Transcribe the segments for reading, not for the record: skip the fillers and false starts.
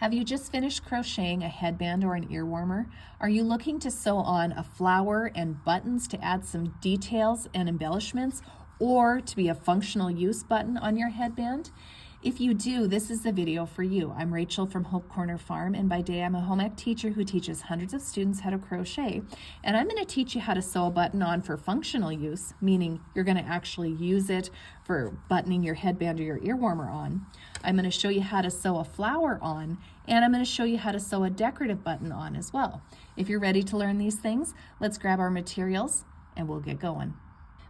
Have you just finished crocheting a headband or an ear warmer? Are you looking to sew on a flower and buttons to add some details and embellishments, or to be a functional use button on your headband? If you do, this is the video for you. I'm Rachel from Hope Corner Farm, and by day I'm a home ec teacher who teaches hundreds of students how to crochet. And I'm going to teach you how to sew a button on for functional use, meaning you're going to actually use it for buttoning your headband or your ear warmer on. I'm going to show you how to sew a flower on, and I'm going to show you how to sew a decorative button on as well. If you're ready to learn these things, let's grab our materials and we'll get going.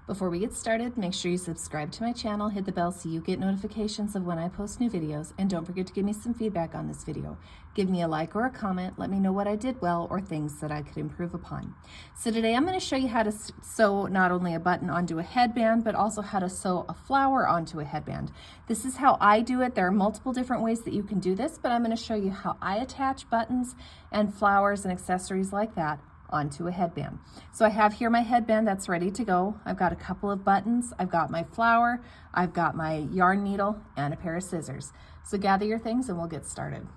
Before we get started, make sure you subscribe to my channel, hit the bell so you get notifications of when I post new videos, and don't forget to give me some feedback on this video. Give me a like or a comment, let me know what I did well or things that I could improve upon. So today I'm going to show you how to sew not only a button onto a headband, but also how to sew a flower onto a headband. This is how I do it. There are multiple different ways that you can do this, but I'm going to show you how I attach buttons and flowers and accessories like that onto a headband. So I have here my headband that's ready to go. I've got a couple of buttons, I've got my flower, I've got my yarn needle, and a pair of scissors. So gather your things and we'll get started.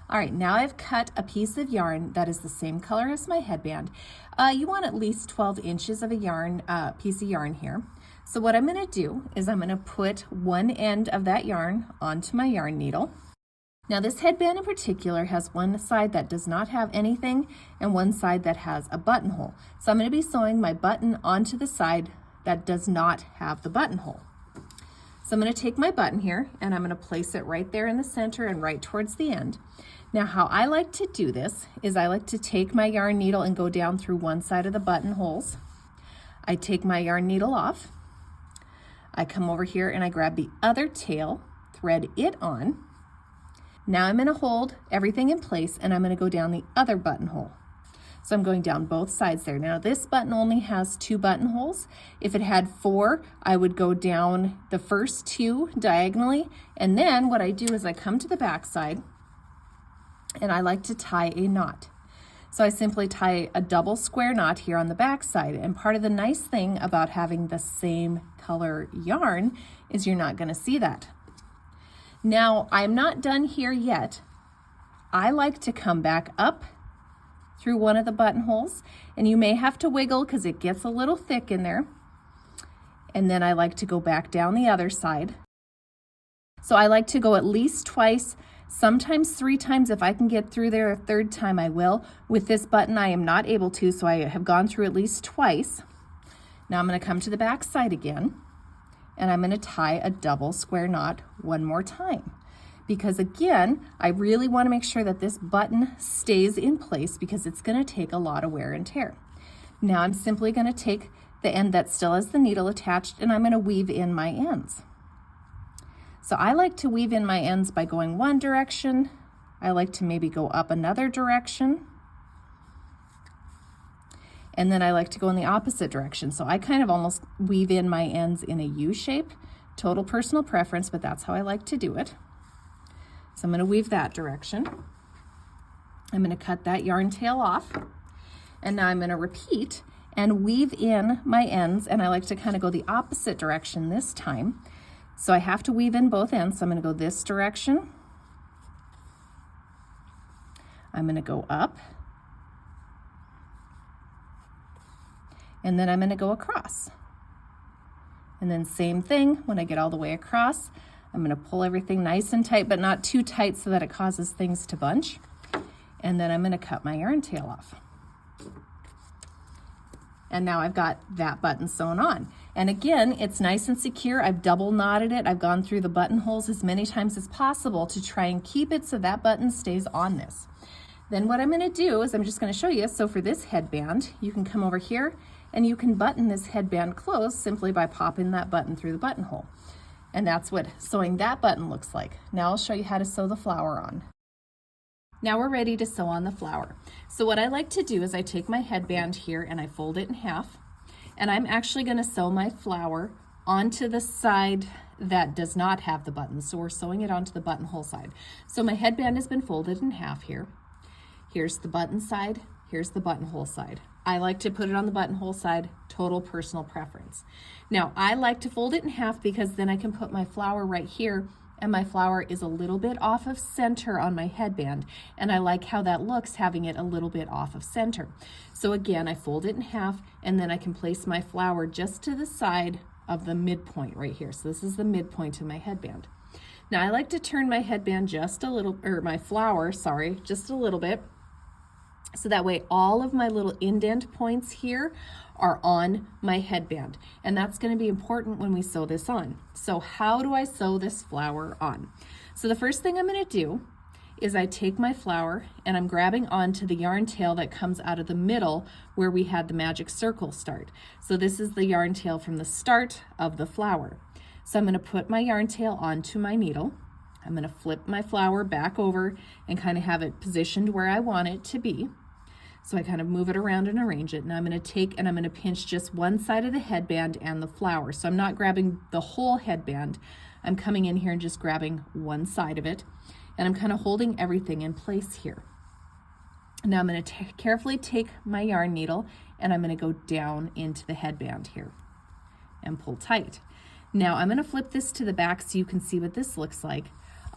All right, now I've cut a piece of yarn that is the same color as my headband. You want at least 12 inches of a yarn, piece of yarn here. So what I'm gonna do is I'm gonna put one end of that yarn onto my yarn needle. Now this headband in particular has one side that does not have anything and one side that has a buttonhole. So I'm going to be sewing my button onto the side that does not have the buttonhole. So I'm going to take my button here and I'm going to place it right there in the center and right towards the end. Now how I like to do this is I like to take my yarn needle and go down through one side of the buttonholes. I take my yarn needle off. I come over here and I grab the other tail, thread it on. Now I'm going to hold everything in place and I'm going to go down the other buttonhole. So I'm going down both sides there. Now this button only has 2 buttonholes. If it had 4, I would go down the first 2 diagonally, and then what I do is I come to the back side and I like to tie a knot. So I simply tie a double square knot here on the back side, and part of the nice thing about having the same color yarn is you're not going to see that. Now, I'm not done here yet. I like to come back up through one of the buttonholes, and you may have to wiggle because it gets a little thick in there. And then I like to go back down the other side. So I like to go at least twice, sometimes 3 times. If I can get through there a 3rd time, I will. With this button, I am not able to, so I have gone through at least twice. Now I'm going to come to the back side again. And I'm going to tie a double square knot one more time, because again, I really want to make sure that this button stays in place because it's going to take a lot of wear and tear. Now I'm simply going to take the end that still has the needle attached and I'm going to weave in my ends. So I like to weave in my ends by going one direction. I like to maybe go up another direction. And then I like to go in the opposite direction. So I kind of almost weave in my ends in a U shape. Total personal preference, but that's how I like to do it. So I'm going to weave that direction. I'm going to cut that yarn tail off. And now I'm going to repeat and weave in my ends. And I like to kind of go the opposite direction this time. So I have to weave in both ends. So I'm going to go this direction. I'm going to go up. And then I'm going to go across. And then same thing, when I get all the way across, I'm going to pull everything nice and tight, but not too tight so that it causes things to bunch. And then I'm going to cut my yarn tail off. And now I've got that button sewn on. And again, it's nice and secure. I've double knotted it. I've gone through the buttonholes as many times as possible to try and keep it so that button stays on this. Then what I'm going to do is I'm just going to show you. So for this headband, you can come over here and you can button this headband closed simply by popping that button through the buttonhole. And that's what sewing that button looks like. Now I'll show you how to sew the flower on. Now we're ready to sew on the flower. So what I like to do is I take my headband here and I fold it in half. And I'm actually going to sew my flower onto the side that does not have the button. So we're sewing it onto the buttonhole side. So my headband has been folded in half here. Here's the button side, here's the buttonhole side. I like to put it on the buttonhole side, total personal preference. Now, I like to fold it in half because then I can put my flower right here and my flower is a little bit off of center on my headband, and I like how that looks having it a little bit off of center. So again, I fold it in half, and then I can place my flower just to the side of the midpoint right here. So this is the midpoint of my headband. Now I like to turn my headband just a little, or my flower, sorry, just a little bit, so that way all of my little indent points here are on my headband. And that's going to be important when we sew this on. So how do I sew this flower on? So the first thing I'm going to do is I take my flower and I'm grabbing onto the yarn tail that comes out of the middle where we had the magic circle start. So this is the yarn tail from the start of the flower. So I'm going to put my yarn tail onto my needle. I'm going to flip my flower back over and kind of have it positioned where I want it to be. So I kind of move it around and arrange it. Now I'm going to take and I'm going to pinch just one side of the headband and the flower. So I'm not grabbing the whole headband. I'm coming in here and just grabbing one side of it. And I'm kind of holding everything in place here. Now I'm going to carefully take my yarn needle and I'm going to go down into the headband here and pull tight. Now I'm going to flip this to the back so you can see what this looks like.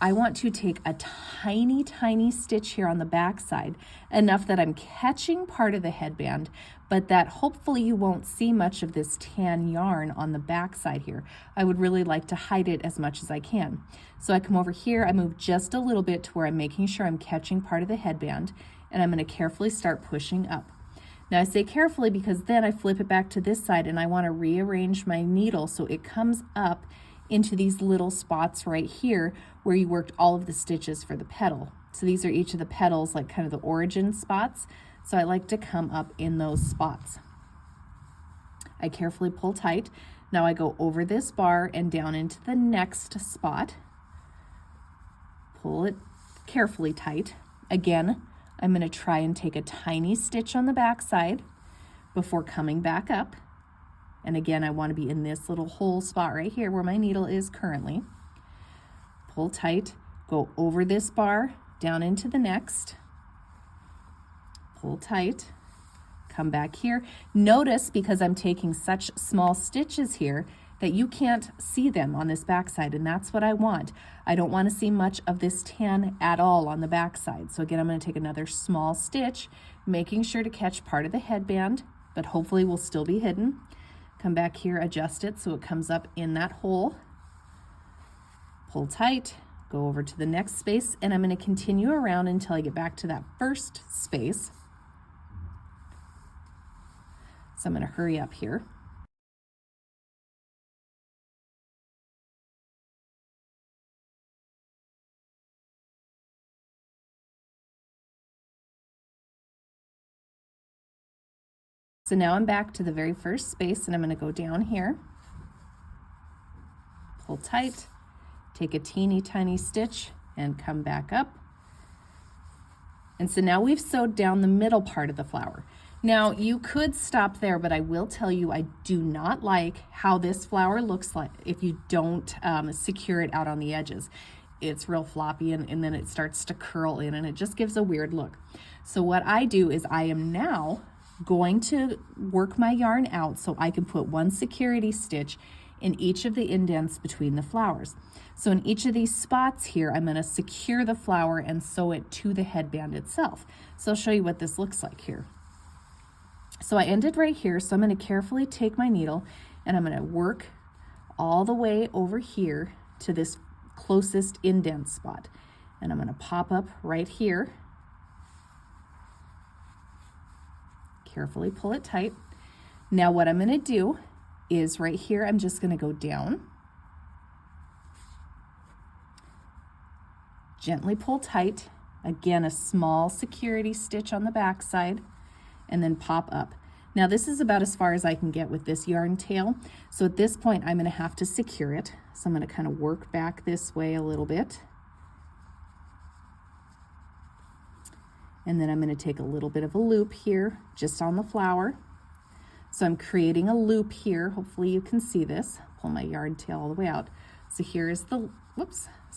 I want to take a tiny, tiny stitch here on the back side, enough that I'm catching part of the headband, but that hopefully you won't see much of this tan yarn on the back side here. I would really like to hide it as much as I can. So I come over here, I move just a little bit to where I'm making sure I'm catching part of the headband, and I'm going to carefully start pushing up. Now I say carefully because then I flip it back to this side and I want to rearrange my needle so it comes up into these little spots right here where you worked all of the stitches for the petal. So these are each of the petals, like kind of the origin spots. So I like to come up in those spots. I carefully pull tight. Now I go over this bar and down into the next spot. Pull it carefully tight. Again, I'm going to try and take a tiny stitch on the back side before coming back up. And again, I want to be in this little hole spot right here where my needle is currently. Pull tight, go over this bar, down into the next. Pull tight, come back here. Notice, because I'm taking such small stitches here, that you can't see them on this back side, and that's what I want. I don't want to see much of this tan at all on the back side. So again, I'm going to take another small stitch, making sure to catch part of the headband, but hopefully will still be hidden. Come back here, adjust it so it comes up in that hole. Pull tight, go over to the next space, and I'm going to continue around until I get back to that first space. So I'm going to hurry up here. So now I'm back to the very first space and I'm going to go down here, pull tight, take a teeny tiny stitch and come back up. And so now we've sewed down the middle part of the flower. Now you could stop there, but I will tell you I do not like how this flower looks like if you don't secure it out on the edges. It's real floppy and then it starts to curl in and it just gives a weird look. So what I do is I am now going to work my yarn out so I can put one security stitch in each of the indents between the flowers. So in each of these spots here, I'm going to secure the flower and sew it to the headband itself. So I'll show you what this looks like here. So I ended right here, so I'm going to carefully take my needle and I'm going to work all the way over here to this closest indent spot. And I'm going to pop up right here. Carefully pull it tight. Now what I'm going to do is right here, I'm just going to go down, gently pull tight, again a small security stitch on the back side, and then pop up. Now this is about as far as I can get with this yarn tail, so at this point I'm going to have to secure it. So I'm going to kind of work back this way a little bit. And then I'm going to take a little bit of a loop here just on the flower. So I'm creating a loop here. Hopefully you can see this. Pull my yarn tail all the way out. So here's the,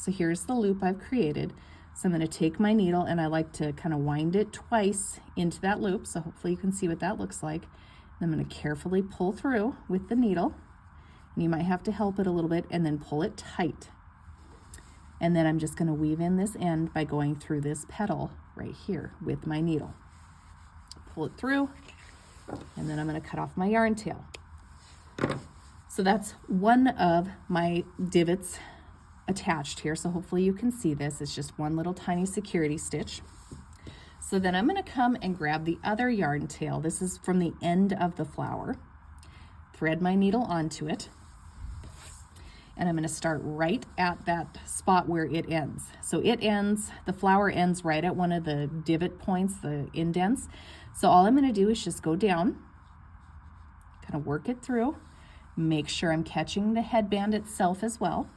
here's the loop I've created. So I'm going to take my needle and I like to kind of wind it twice into that loop. So hopefully you can see what that looks like. And I'm going to carefully pull through with the needle. And you might have to help it a little bit and then pull it tight. And then I'm just going to weave in this end by going through this petal right here with my needle. Pull it through, and then I'm going to cut off my yarn tail. So that's one of my divots attached here, so hopefully you can see this. It's just one little tiny security stitch. So then I'm going to come and grab the other yarn tail. This is from the end of the flower. Thread my needle onto it, and I'm going to start right at that spot where it ends. So the flower ends right at one of the divot points, the indents. So all I'm going to do is just go down, kind of work it through, make sure I'm catching the headband itself as well,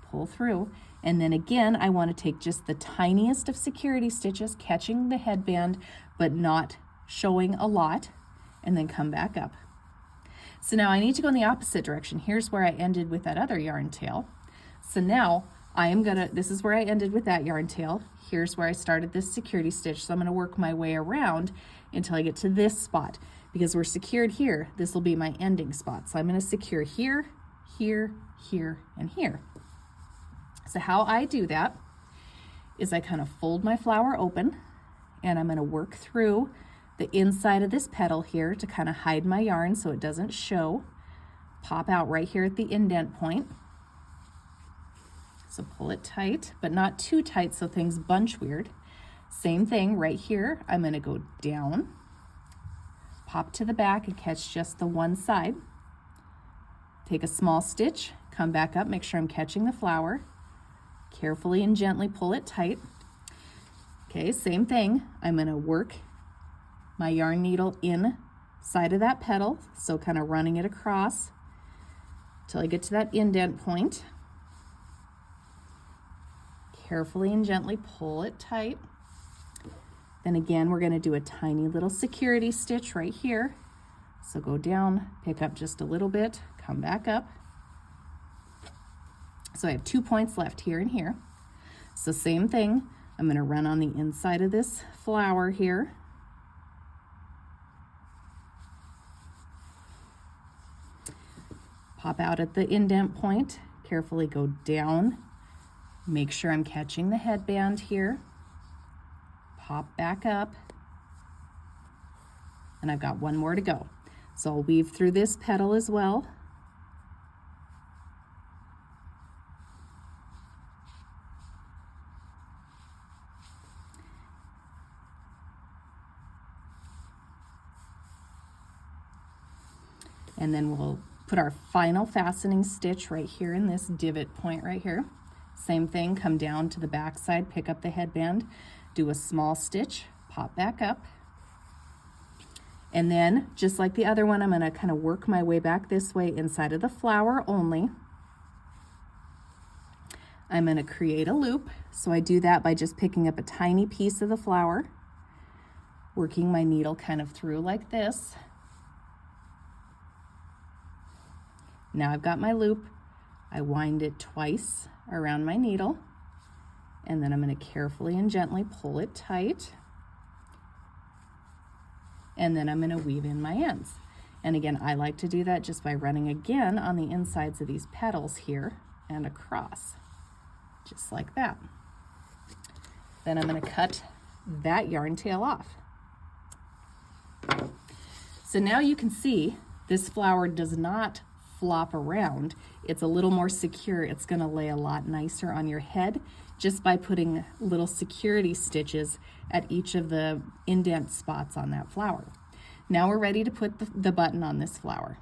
pull through, and then again I want to take just the tiniest of security stitches, catching the headband but not showing a lot, and then come back up. So now I need to go in the opposite direction. Here's where I ended with that other yarn tail. So now this is where I ended with that yarn tail. Here's where I started this security stitch. So I'm going to work my way around until I get to this spot. Because we're secured here, this will be my ending spot. So I'm going to secure here, here, here, and here. So how I do that is I kind of fold my flower open, and I'm going to work through the inside of this petal here to kind of hide my yarn so it doesn't show. Pop out right here at the indent point. So pull it tight, but not too tight so things bunch weird. Same thing right here. I'm going to go down, pop to the back and catch just the one side. Take a small stitch, come back up, make sure I'm catching the flower. Carefully and gently pull it tight. Okay, same thing. I'm going to work my yarn needle inside of that petal, so kind of running it across till I get to that indent point. Carefully and gently pull it tight. Then again, we're going to do a tiny little security stitch right here. So go down, pick up just a little bit, come back up. So I have 2 points left here and here. So same thing, I'm going to run on the inside of this flower here. Pop out at the indent point, carefully go down, make sure I'm catching the headband here, pop back up, and I've got one more to go. So I'll weave through this petal as well. And then we'll put our final fastening stitch right here in this divot point right here. Same thing, come down to the back side, pick up the headband, do a small stitch, pop back up. And then, just like the other one, I'm going to kind of work my way back this way inside of the flower only. I'm going to create a loop. So I do that by just picking up a tiny piece of the flower, working my needle kind of through like this. Now I've got my loop. I wind it twice around my needle, and then I'm going to carefully and gently pull it tight. And then I'm going to weave in my ends. And again, I like to do that just by running again on the insides of these petals here and across, just like that. Then I'm going to cut that yarn tail off. So now you can see this flower does not flop around. It's a little more secure. It's going to lay a lot nicer on your head just by putting little security stitches at each of the indent spots on that flower. Now we're ready to put the button on this flower.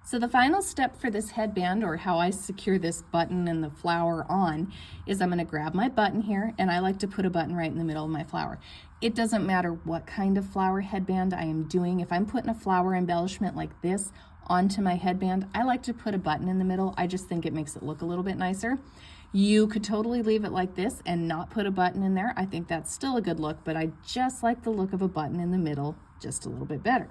So the final step for this headband, or how I secure this button and the flower on, is I'm going to grab my button here, and I like to put a button right in the middle of my flower. It doesn't matter what kind of flower headband I am doing. If I'm putting a flower embellishment like this onto my headband, I like to put a button in the middle. I just think it makes it look a little bit nicer. You could totally leave it like this and not put a button in there. I think that's still a good look, but I just like the look of a button in the middle just a little bit better.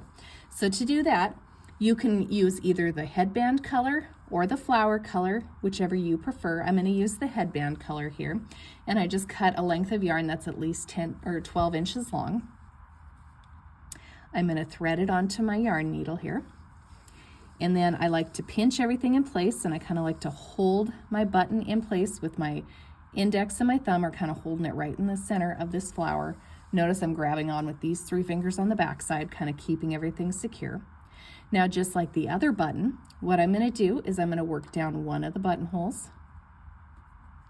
So to do that, you can use either the headband color or the flower color, whichever you prefer. I'm going to use the headband color here, and I just cut a length of yarn that's at least 10 or 12 inches long. I'm going to thread it onto my yarn needle here. And then I like to pinch everything in place, and I kind of like to hold my button in place with my index and my thumb are kind of holding it right in the center of this flower. Notice I'm grabbing on with these 3 fingers on the back side, kind of keeping everything secure. Now, just like the other button, what I'm going to do is I'm going to work down one of the buttonholes.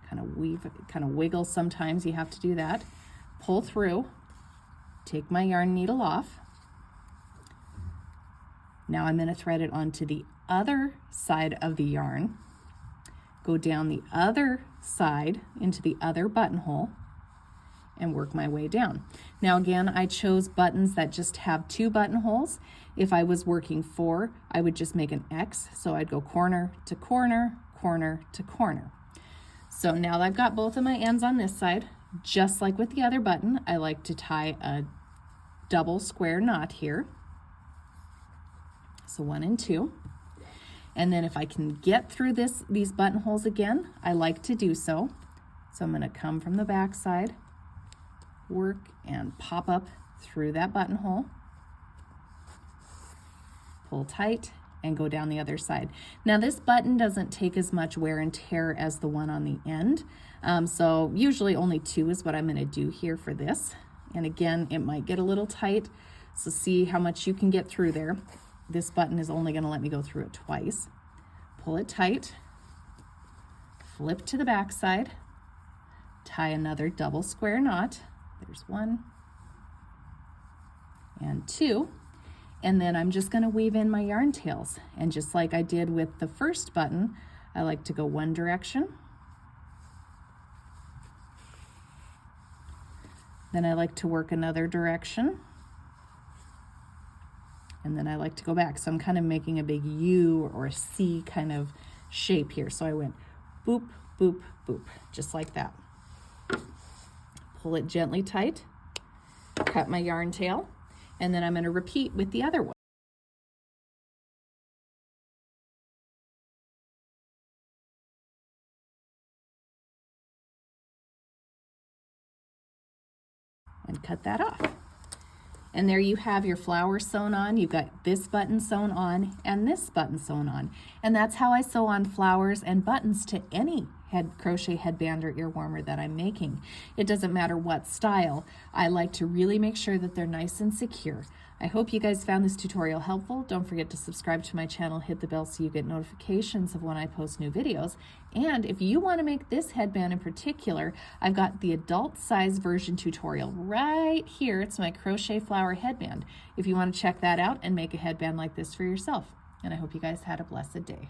Kind of weave, kind of wiggle sometimes, you have to do that. Pull through, take my yarn needle off. Now I'm going to thread it onto the other side of the yarn, go down the other side into the other buttonhole, and work my way down. Now again, I chose buttons that just have 2 buttonholes. If I was working 4, I would just make an X, so I'd go corner to corner, corner to corner. So now that I've got both of my ends on this side, just like with the other button, I like to tie a double square knot here. So 1 and 2. And then if I can get through these buttonholes again, I like to do so. So I'm going to come from the back side, work and pop up through that buttonhole, pull tight, and go down the other side. Now this button doesn't take as much wear and tear as the one on the end, so usually only 2 is what I'm going to do here for this. And again, it might get a little tight, so see how much you can get through there. This button is only going to let me go through it twice. Pull it tight, flip to the back side, tie another double square knot. There's 1 and 2. And then I'm just going to weave in my yarn tails. And just like I did with the first button, I like to go one direction. Then I like to work another direction. And then I like to go back. So I'm kind of making a big U or a C kind of shape here. So I went boop, boop, boop, just like that. Pull it gently tight, cut my yarn tail, and then I'm going to repeat with the other one. And cut that off. And there you have your flower sewn on. You've got this button sewn on and this button sewn on. And that's how I sew on flowers and buttons to any crochet headband or ear warmer that I'm making. It doesn't matter what style. I like to really make sure that they're nice and secure. I hope you guys found this tutorial helpful. Don't forget to subscribe to my channel, hit the bell so you get notifications of when I post new videos. And if you want to make this headband in particular, I've got the adult size version tutorial right here. It's my crochet flower headband. If you want to check that out and make a headband like this for yourself. And I hope you guys had a blessed day.